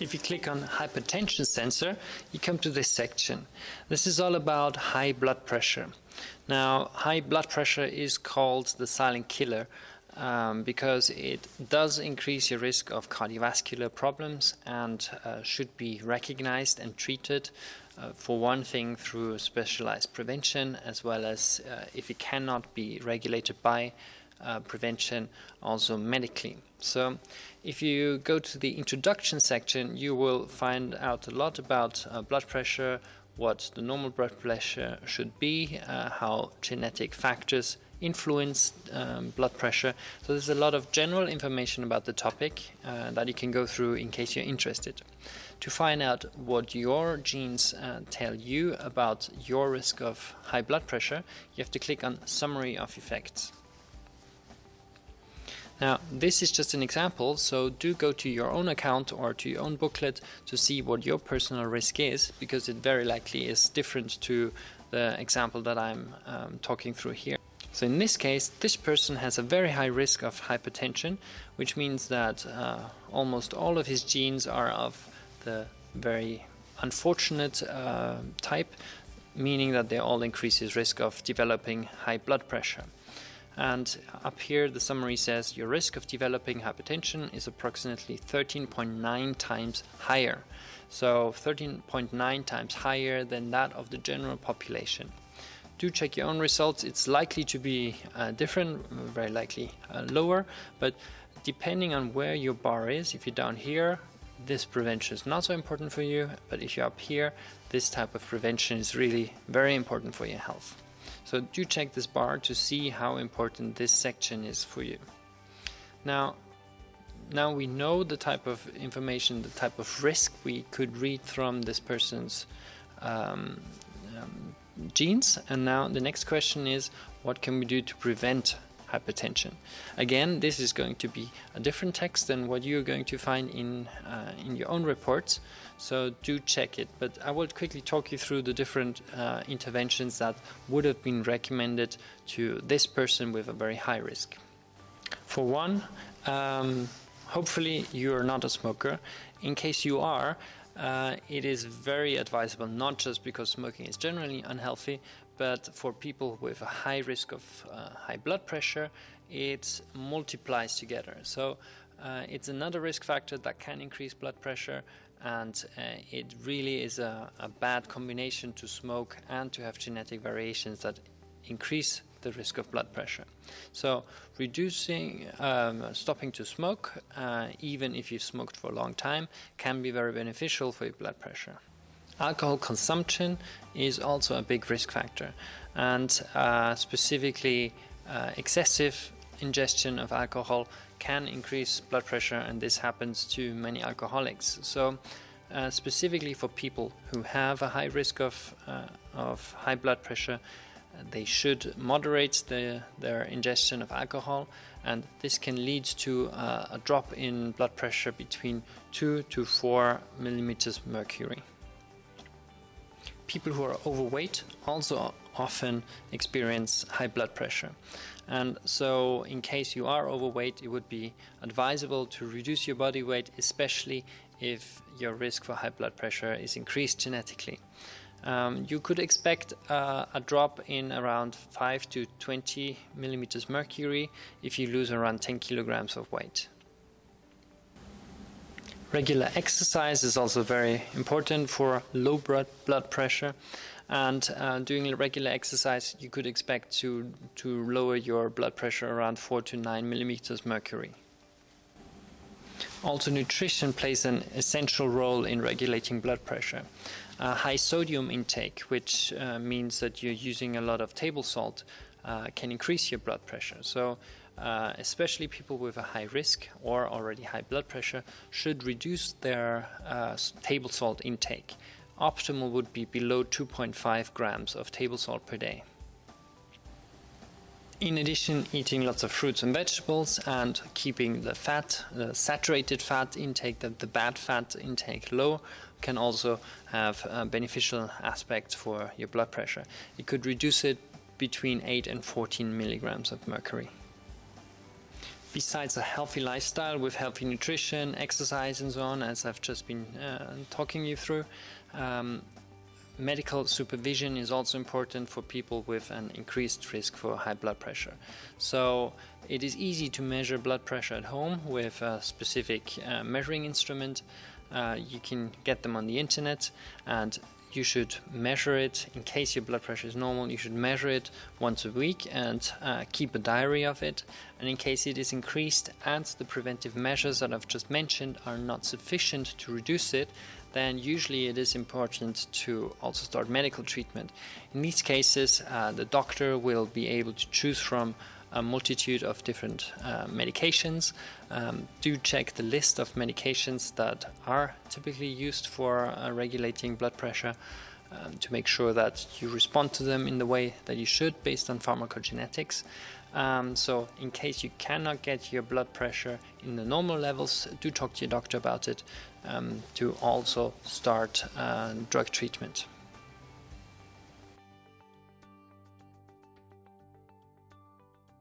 If you click on Hypertension Sensor, you come to this section. This is all about high blood pressure. Now, high blood pressure is called the silent killer because it does increase your risk of cardiovascular problems and should be recognized and treated, for one thing, through specialized prevention, as well as if it cannot be regulated by prevention, also medically. So if you go to the introduction section, you will find out a lot about blood pressure, what the normal blood pressure should be, how genetic factors influence blood pressure. So there's a lot of general information about the topic that you can go through in case you're interested. To find out what your genes tell you about your risk of high blood pressure, you have to click on Summary of Effects. Now, this is just an example, so do go to your own account or to your own booklet to see what your personal risk is, because it very likely is different to the example that I'm talking through here. So in this case, this person has a very high risk of hypertension, which means that almost all of his genes are of the very unfortunate type, meaning that they all increase his risk of developing high blood pressure. And up here the summary says your risk of developing hypertension is approximately 13.9 times higher. So 13.9 times higher than that of the general population. Do check your own results. It's likely to be different, very likely lower, but depending on where your bar is, if you're down here, this prevention is not so important for you, but if you're up here, this type of prevention is really very important for your health. So do check this bar to see how important this section is for you. Now we know the type of information, the type of risk we could read from this person's genes. And now the next question is, what can we do to prevent hypertension? Again, this is going to be a different text than what you're going to find in your own reports, so do check it. But I will quickly talk you through the different interventions that would have been recommended to this person with a very high risk. For one, hopefully you are not a smoker. In case you are, it is very advisable, not just because smoking is generally unhealthy, but for people with a high risk of high blood pressure, it multiplies together. So it's another risk factor that can increase blood pressure, and it really is a bad combination to smoke and to have genetic variations that increase the risk of blood pressure. So reducing, stopping to smoke, even if you've smoked for a long time, can be very beneficial for your blood pressure. Alcohol consumption is also a big risk factor, and specifically excessive ingestion of alcohol can increase blood pressure, and this happens to many alcoholics. So specifically for people who have a high risk of high blood pressure, they should moderate their ingestion of alcohol, and this can lead to a drop in blood pressure between 2 to 4 millimeters mercury. People who are overweight also often experience high blood pressure, and so in case you are overweight, it would be advisable to reduce your body weight, especially if your risk for high blood pressure is increased genetically. You could expect a drop in around 5 to 20 millimeters mercury if you lose around 10 kilograms of weight. Regular exercise is also very important for low blood pressure, and doing regular exercise you could expect to lower your blood pressure around 4 to 9 millimeters mercury. Also, nutrition plays an essential role in regulating blood pressure. High sodium intake, which means that you're using a lot of table salt, can increase your blood pressure. So especially people with a high risk or already high blood pressure should reduce their table salt intake. Optimal would be below 2.5 grams of table salt per day. In addition, eating lots of fruits and vegetables and keeping the saturated fat intake, the bad fat intake low, can also have beneficial aspects for your blood pressure. It could reduce it between 8 and 14 milligrams of mercury. Besides a healthy lifestyle with healthy nutrition, exercise and so on, as I've just been talking you through, medical supervision is also important for people with an increased risk for high blood pressure. So it is easy to measure blood pressure at home with a specific measuring instrument. You can get them on the internet, and you should measure it. In case your blood pressure is normal, you should measure it once a week and keep a diary of it. And in case it is increased and the preventive measures that I've just mentioned are not sufficient to reduce it, then usually it is important to also start medical treatment. In these cases, the doctor will be able to choose from a multitude of different medications. Do check the list of medications that are typically used for regulating blood pressure to make sure that you respond to them in the way that you should based on pharmacogenetics. So in case you cannot get your blood pressure in the normal levels, do talk to your doctor about it to also start drug treatment.